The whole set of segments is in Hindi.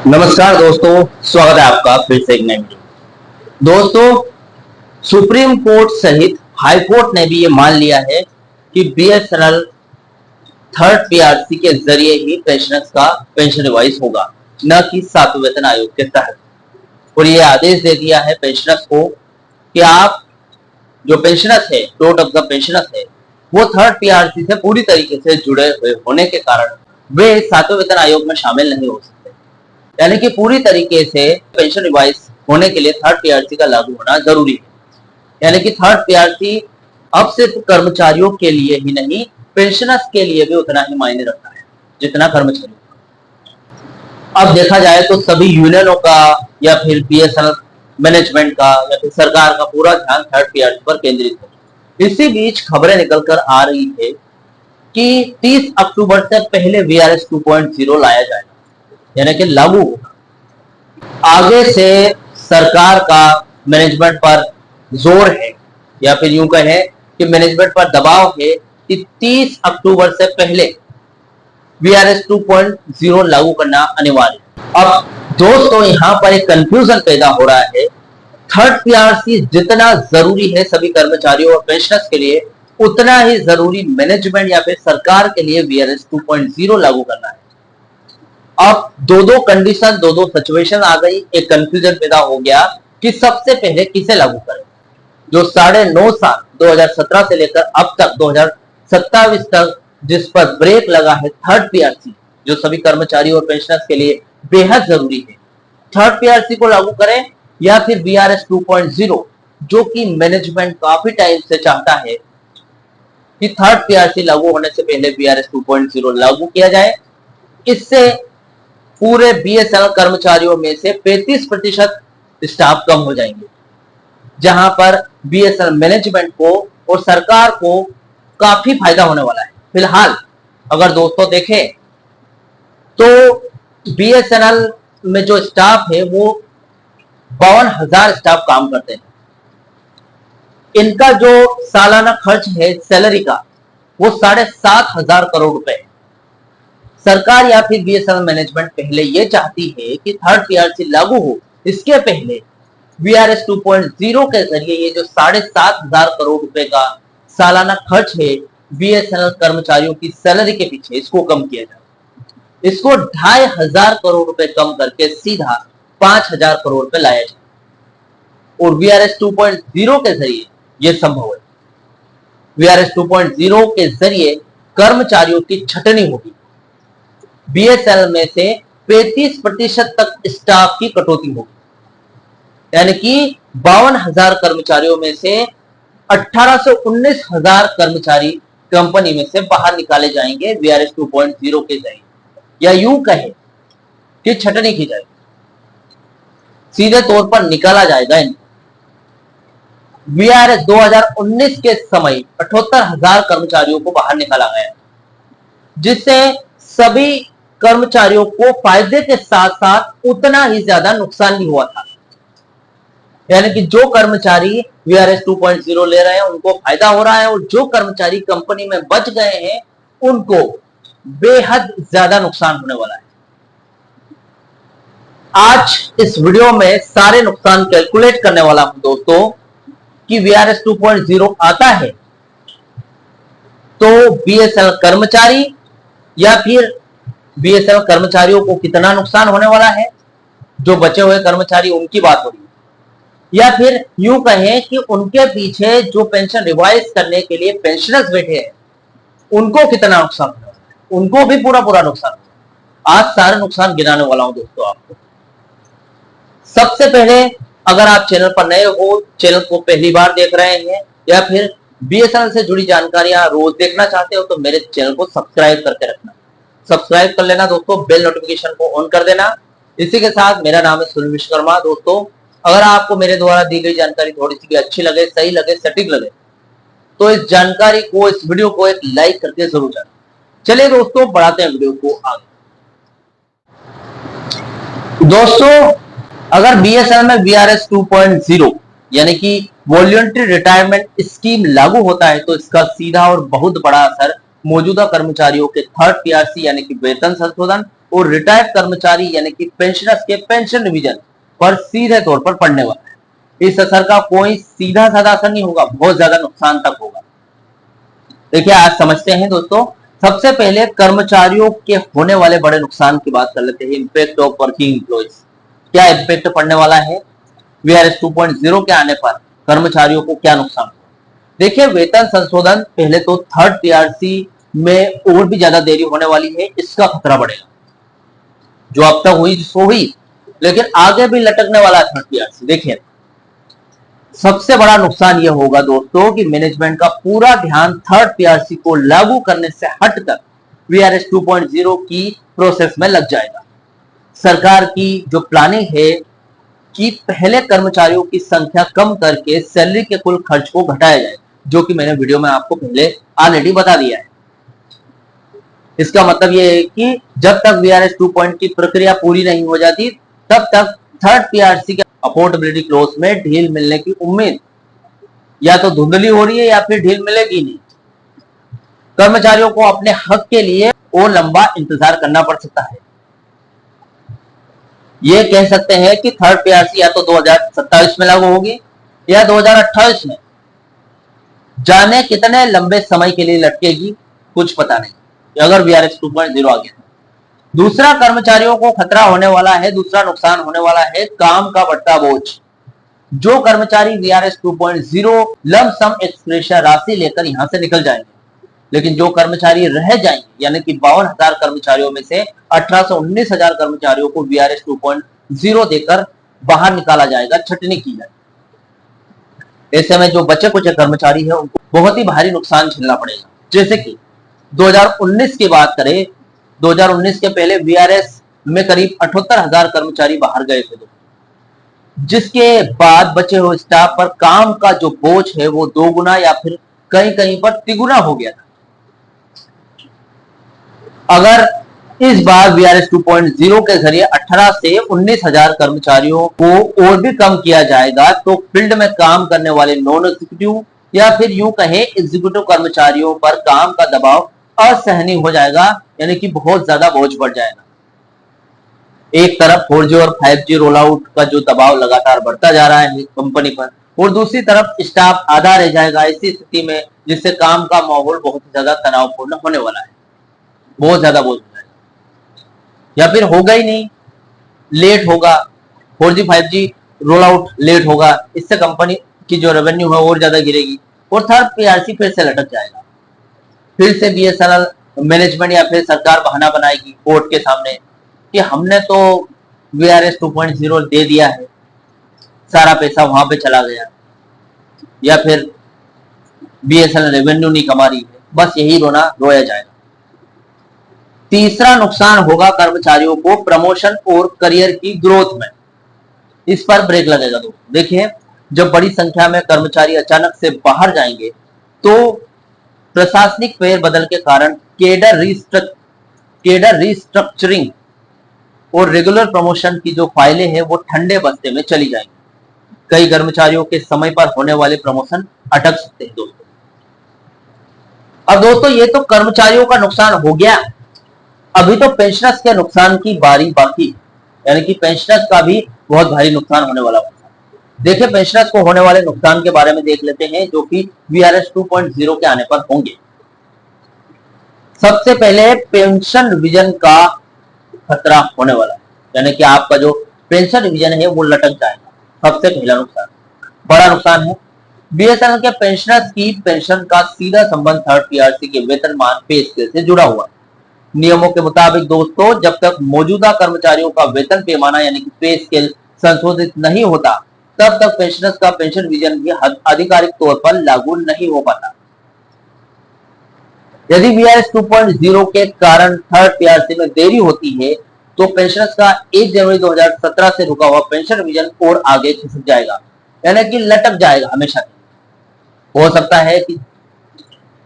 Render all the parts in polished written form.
नमस्कार दोस्तों, स्वागत है आपका फिर से एक नई वीडियो। दोस्तों, सुप्रीम कोर्ट सहित हाई कोर्ट ने भी ये मान लिया है कि बीएसएनएल थर्ड पीआरसी के जरिए ही पेंशनर्स का पेंशन रिवाइज होगा, न कि सातवें वेतन आयोग के तहत। और ये आदेश दे दिया है पेंशनर्स को कि आप जो पेंशनर्स है, टोट ऑफ द पेंशनर्स है, वो थर्ड पीआरसी से पूरी तरीके से जुड़े हुए होने के कारण वे सातवें वेतन आयोग में शामिल नहीं हो सकते। यानी कि पूरी तरीके से पेंशन रिवाइज होने के लिए थर्ड पीआरसी का लागू होना जरूरी है। यानी कि थर्ड पीआरसी अब सिर्फ कर्मचारियों के लिए ही नहीं, पेंशनर्स के लिए भी उतना ही मायने रखता है जितना कर्मचारियों का। अब देखा जाए तो सभी यूनियनों का या फिर बीएसएनएल मैनेजमेंट का या फिर सरकार का पूरा ध्यान थर्ड पीआरसी पर केंद्रित है। इसी बीच खबरें निकलकर आ रही है कि 30 अक्टूबर से पहले वीआरएस 2.0 लाया जाएगा, यानी कि लागू होगा। आगे से सरकार का मैनेजमेंट पर जोर है, या फिर यूं कहें कि मैनेजमेंट पर दबाव है कि 30 अक्टूबर से पहले वीआरएस 2.0 लागू करना अनिवार्य है। अब दोस्तों, यहां पर एक कंफ्यूजन पैदा हो रहा है। थर्ड पीआरसी जितना जरूरी है सभी कर्मचारियों और पेंशनर्स के लिए, उतना ही जरूरी मैनेजमेंट या फिर सरकार के लिए वीआरएस 2.0 लागू करना है। अब दो कंडीशन, दो सिचुएशन आ गई, एक कंफ्यूजन पैदा हो गया कि सबसे पहले किसे लागू करें। जो 9.5 साल 2017 से लेकर अब तक 2027 तक जिस पर ब्रेक लगा है थर्ड पीआरसी, जो सभी कर्मचारियों और पेंशनर्स के लिए बेहद जरूरी है, थर्ड पीआरसी को लागू करें या फिर वीआरएस 2.0, जो कि मैनेजमेंट काफी टाइम से चाहता है कि थर्ड पीआरसी लागू होने से पहले वीआरएस 2.0 लागू किया जाए। इससे पूरे बीएसएनएल कर्मचारियों में से 35% स्टाफ कम हो जाएंगे, जहां पर बीएसएनएल मैनेजमेंट को और सरकार को काफी फायदा होने वाला है। फिलहाल अगर दोस्तों देखें तो बीएसएनएल में जो स्टाफ है वो 52,000 स्टाफ काम करते हैं। इनका जो सालाना खर्च है सैलरी का, वो 7,500 करोड़ रुपए है। सरकार या फिर बीएसएनएल मैनेजमेंट पहले ये चाहती है कि थर्ड पीआरसी लागू हो, इसके पहले वीआरएस 2.0 के जरिए ये जो 7,500 करोड़ रुपए का सालाना खर्च है बीएसएनएल कर्मचारियों की सैलरी के पीछे, इसको कम किया जाए। इसको 2,500 करोड़ रुपए कम करके सीधा 5,000 करोड़ रुपए लाया जाए। और वीआरएस 2.0 के जरिए यह संभव है। वीआरएस 2.0 के जरिए कर्मचारियों की छटनी होगी। बीएसएनएल में से 35% तक स्टाफ की कटौती होगी, यानी कि 52,000 कर्मचारियों में से 18 से 19,000 कर्मचारी कंपनी में से बाहर निकाले जाएंगे वीआरएस 2.0 के जरिए, या यूं कहें कि छटनी की जाएगी, सीधे तौर पर निकाला जाएगा इनको। वीआरएस 2019 के समय 78,000 कर्मचारियों को बाहर निकाला गया, जिससे सभी कर्मचारियों को फायदे के साथ साथ उतना ही ज्यादा नुकसान भी हुआ था। यानी कि जो कर्मचारी वीआरएस 2.0 ले रहे हैं उनको फायदा हो रहा है, और जो कर्मचारी कंपनी में बच गए हैं उनको बेहद ज्यादा नुकसान होने वाला है। आज इस वीडियो में सारे नुकसान कैलकुलेट करने वाला हूं दोस्तों कि वीआरएस 2.0 आता है तो बीएसएनएल कर्मचारी या फिर बीएसएनएल कर्मचारियों को कितना नुकसान होने वाला है, जो बचे हुए कर्मचारी उनकी बात हो रही है, या फिर यूं कहें कि उनके पीछे जो पेंशन रिवाइज करने के लिए पेंशनर्स बैठे हैं उनको कितना नुकसान होने वाला है, उनको भी पूरा नुकसान। आज सारे नुकसान गिनाने वाला हूं दोस्तों आपको। सबसे पहले, अगर आप चैनल पर नए हो, चैनल को पहली बार देख रहे हैं, या फिर बीएसएनएल से जुड़ी जानकारियां रोज देखना चाहते हो, तो मेरे चैनल को सब्सक्राइब करके रखना। सब्सक्राइब कर लेना दोस्तों, बेल नोटिफिकेशन को ऑन कर देना। इसी के साथ मेरा नाम है सुनील विश्वकर्मा। दोस्तों, अगर आपको मेरे द्वारा दी गई जानकारी थोड़ी सी भी अच्छी लगे, सही लगे, सटीक लगे, तो इस जानकारी को, इस वीडियो को एक लाइक करके जरूर जाना। चलिए दोस्तों, बढ़ाते हैं वीडियो को आगे। दोस्तों, अगर बीएसएनएल में वीआरएस 2.0 यानी कि वॉलंटरी रिटायरमेंट स्कीम लागू होता है, तो इसका सीधा और बहुत बड़ा असर मौजूदा कर्मचारियों के थर्ड पीआरसी यानी कि वेतन संशोधन और रिटायर्ड कर्मचारी यानी कि पेंशनर्स के पेंशन रिवीजन पर सीधे तौर पर पड़ने वाला है। इस असर का कोई सीधा साधा असर नहीं होगा, बहुत ज्यादा नुकसान तक होगा। देखिए आज समझते हैं दोस्तों, सबसे पहले कर्मचारियों के होने वाले बड़े नुकसान की बात कर लेते हैं। इंपैक्ट ऑफ वर्किंग एम्प्लॉइज, क्या इंपैक्ट पड़ने वाला है वीआरएस 2.0 के आने पर कर्मचारियों को क्या नुकसान? देखिए वेतन संशोधन, पहले तो थर्ड पीआरसी में और भी ज्यादा देरी होने वाली है, इसका खतरा बढ़ेगा। जो अब तक हुई सो हुई, लेकिन आगे भी लटकने वाला है थर्ड पीआरसी। देखिए सबसे बड़ा नुकसान यह होगा दोस्तों कि मैनेजमेंट का पूरा ध्यान थर्ड पीआरसी को लागू करने से हटकर वीआरएस 2.0 की प्रोसेस में लग जाएगा। सरकार की जो प्लानिंग है कि पहले कर्मचारियों की संख्या कम करके सैलरी के कुल खर्च को घटाया जाए, जो कि मैंने वीडियो में आपको पहले ऑलरेडी बता दिया है। इसका मतलब यह है कि जब तक वीआरएस 2.0 की प्रक्रिया पूरी नहीं हो जाती, तब तक थर्ड पीआरसी के अफोर्डेबिलिटी क्लॉज में ढील मिलने की उम्मीद या तो धुंधली हो रही है या फिर ढील मिलेगी नहीं। कर्मचारियों को अपने हक के लिए और लंबा इंतजार करना पड़ सकता है। ये कह सकते हैं कि थर्ड पीआरसी या तो 2027 में लागू होगी या 2028 में। जाने कितने लंबे समय के लिए लटकेगी कुछ पता नहीं, अगर वीआरएस 2.0 आ गया। दूसरा कर्मचारियों को खतरा होने वाला है, दूसरा नुकसान होने वाला है काम का बढ़ता बोझ। जो कर्मचारी वीआरएस 2.0 लम सम एक्सप्रेशन राशि लेकर यहां से निकल जाएंगे, लेकिन जो कर्मचारी रह जाएंगे यानी कि 52,000 कर्मचारियों में से 18 से 19,000 कर्मचारियों को वीआरएस 2.0 देकर बाहर निकाला जाएगा, छटनी की जाएगी। ऐसे में जो बचे कुछ कर्मचारी है उनको बहुत ही भारी नुकसान झेलना पड़ेगा। जैसे कि 2019 की बात करें, 2019 के पहले वीआरएस में करीब 78,000 कर्मचारी बाहर गए थे, जिसके बाद बचे हुए स्टाफ पर काम का जो बोझ है वो 2 गुना या फिर कहीं कहीं पर तिगुना हो गया था। अगर इस बार वीआरएस 2.0 के जरिए 18 से 19,000 कर्मचारियों को और भी कम किया जाएगा, तो फील्ड में काम करने वाले नॉन एग्जीक्यूटिव या फिर यूं कहे एग्जीक्यूटिव कर्मचारियों पर काम का दबाव असहनीय हो जाएगा, यानी कि बहुत ज्यादा बोझ बढ़ जाएगा। एक तरफ 4G और 5G रोल आउट का जो दबाव लगातार बढ़ता जा रहा है कंपनी पर, और दूसरी तरफ स्टाफ आधा रह जाएगा। ऐसी स्थिति में जिससे काम का माहौल बहुत ज्यादा तनावपूर्ण होने वाला है, बहुत ज्यादा बोझ हो जाएगा। या फिर होगा ही नहीं, लेट होगा, 4G 5G roll out let होगा, इससे कंपनी की जो रेवेन्यू है और ज्यादा गिरेगी और थर्ड पीआरसी फिर से लटक जाएगा। फिर से बीएसएनएल मैनेजमेंट या फिर सरकार बहाना बनाएगी कोर्ट के सामने कि हमने तो वीआरएस 2.0 दे दिया है, सारा पैसा वहां पे चला गया, या फिर बीएसएनएल रेवेन्यू नहीं कमा रही है। बस यही रोना रोया जाएगा। तीसरा नुकसान होगा कर्मचारियों को प्रमोशन और करियर की ग्रोथ में, इस पर ब्रेक लगेगा। दोस्तों देखिए, जब बड़ी संख्या में कर्मचारी अचानक से बाहर जाएंगे तो प्रशासनिक फेरबदल के कारण केडर रिस्ट्रक्चरिंग और रेगुलर प्रमोशन की जो फाइलें हैं वो ठंडे बस्ते में चली जाएंगी। कई कर्मचारियों के समय पर होने वाले प्रमोशन अटक सकते हैं दोस्तों। अब दोस्तों ये तो कर्मचारियों का नुकसान हो गया, अभी तो पेंशनर्स के नुकसान की बारी बाकी, यानी कि पेंशनर्स का भी बहुत भारी नुकसान होने वाला है। देखिए पेंशनर्स को होने वाले नुकसान के बारे में देख लेते हैं, जो कि वीआरएस 2.0 के आने पर होंगे। सबसे पहले पेंशन रिवीजन का खतरा होने वाला है, यानी कि आपका जो पेंशन रिवीजन है वो लटक जाएगा। सबसे पहला नुकसान, बड़ा नुकसान है। बीएसएनएल के पेंशनर्स की पेंशन का सीधा संबंध थर्ड पीआरसी के वेतनमान पे स्केल से जुड़ा हुआ। नियमों के मुताबिक दोस्तों, जब तक मौजूदा कर्मचारियों का वेतन पैमाना यानी कि पे स्केल संशोधित नहीं होता, तब तक पेंशनर्स का पेंशन रिवीजन भी आधिकारिक तौर पर लागू नहीं हो पाता। यदि वीआरएस 2.0 के कारण थर्ड पीआरसी में देरी होती है, तो पेंशनर्स का 1 जनवरी 2017 से रुका हुआ पेंशन रिवीजन और आगे खिसक जाएगा, यानी कि लटक जाएगा हमेशा। हो सकता है कि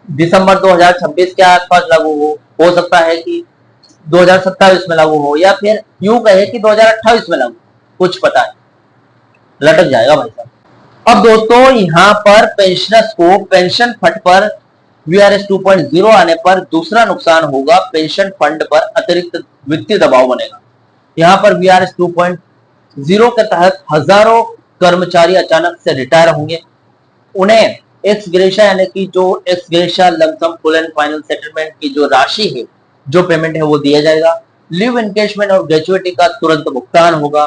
दिसंबर 2026 के आसपास लागू हो सकता है कि 2027 में लागू हो, या फिर यूं कहे कि 2028 में लागू, कुछ पता है, लटक जाएगा भाई साहब। अब दोस्तों यहाँ पर पेंशनर्स को पेंशन फंड पर वीआरएस 2.0 आने पर दूसरा नुकसान होगा, पेंशन फंड पर अतिरिक्त वित्तीय दबाव बनेगा। यहाँ पर वीआरएस 2.0 के तहत हजारों कर्मचारी अचानक से रिटायर होंगे। उन्हें एक्स ग्रेशिया यानी कि जो x gratia lump sum full and final settlement की जो राशि है, जो पेमेंट है वो दिया जाएगा। लीव एनकेशमेंट और ग्रेजुएटी का तुरंत भुगतान होगा।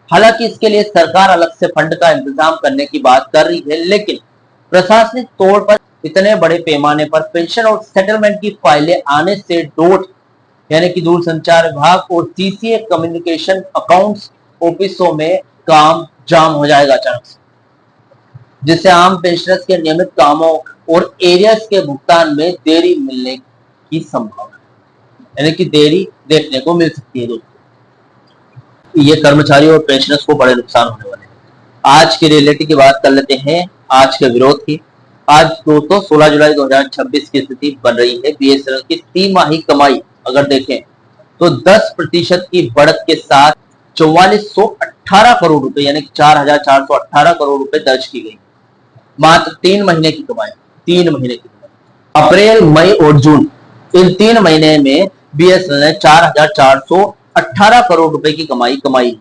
हालांकि इसके लिए सरकार अलग से फंड का इंतजाम करने की बात कर रही है, लेकिन प्रशासनिक तौर पर इतने बड़े पैमाने पर पेंशन और सेटलमेंट की फाइलें आने से डोट यानी कि दूरसंचार विभाग और सीसीए कम्युनिकेशन अकाउंट्स ऑफिसों में काम जाम हो जाएगा अचानक से, जिससे आम पेंशनर्स के नियमित कामों और एरियर्स के भुगतान में देरी मिलने की संभावना यानी कि देरी देखने को मिल सकती है। दोस्तों, ये कर्मचारी और पेंशनर्स को बड़े नुकसान होने वाले हैं। आज की रियलिटी की बात कर लेते हैं, आज के विरोध की। आज दोस्तों 16 जुलाई 2026 की स्थिति बन रही है। बीएसएनएल की तिमाही कमाई अगर देखें तो 10% की बढ़त के साथ 4418 करोड़ रुपए यानी 4418 करोड़ रुपए दर्ज की गई। मात्र 3 महीने की कमाई, 3 महीने की कमाई, अप्रैल मई और जून, इन 3 महीने में बीएसएनएल ने 4418 करोड़ रुपए की कमाई कमाई।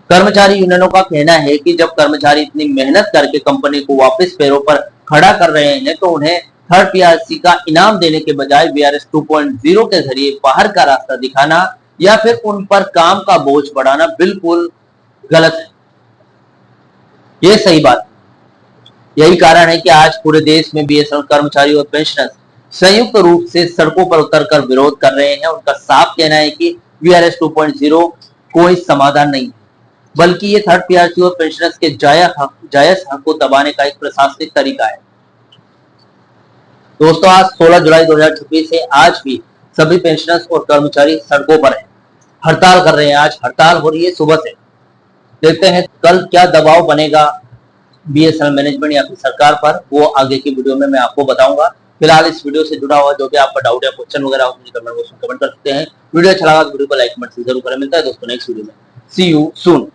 कर्मचारी यूनियनों का कहना है कि जब कर्मचारी इतनी मेहनत करके कंपनी को वापस पैरों पर खड़ा कर रहे हैं तो उन्हें थर्ड पीआरसी का इनाम देने के बजाय वीआरएस 2.0 के जरिए बाहर का रास्ता दिखाना या फिर उन पर काम का बोझ बढ़ाना बिल्कुल गलत है। यह सही बात है। यही कारण है कि आज पूरे देश में बीएसएनएल कर्मचारी और पेंशनर्स संयुक्त रूप से सड़कों पर उतरकर विरोध कर रहे हैं। उनका साफ कहना है कि वीआरएस 2.0 कोई समाधान नहीं, बल्कि ये थर्ड पीआरसी और पेंशनर्स के जायज हक को दबाने का एक प्रशासनिक तरीका है। दोस्तों, आज 16 जुलाई 2026 है। आज भी सभी पेंशनर्स और कर्मचारी सड़कों पर हैं, हड़ताल कर रहे हैं। आज हड़ताल हो रही है सुबह से। देखते हैं कल क्या दबाव बनेगा बीएसएनएल मैनेजमेंट या फिर सरकार पर, वो आगे की वीडियो में मैं आपको बताऊंगा। फिलहाल इस वीडियो से जुड़ा हुआ जो भी आपका डाउट या क्वेश्चन वगैरह हो मुझे कमेंट बॉक्स में कमेंट कर सकते हैं। वीडियो अच्छा लगा तो वीडियो को लाइक कमेंट जरूर करें। मिलता है दोस्तों नेक्स्ट वीडियो में। सी यू सून।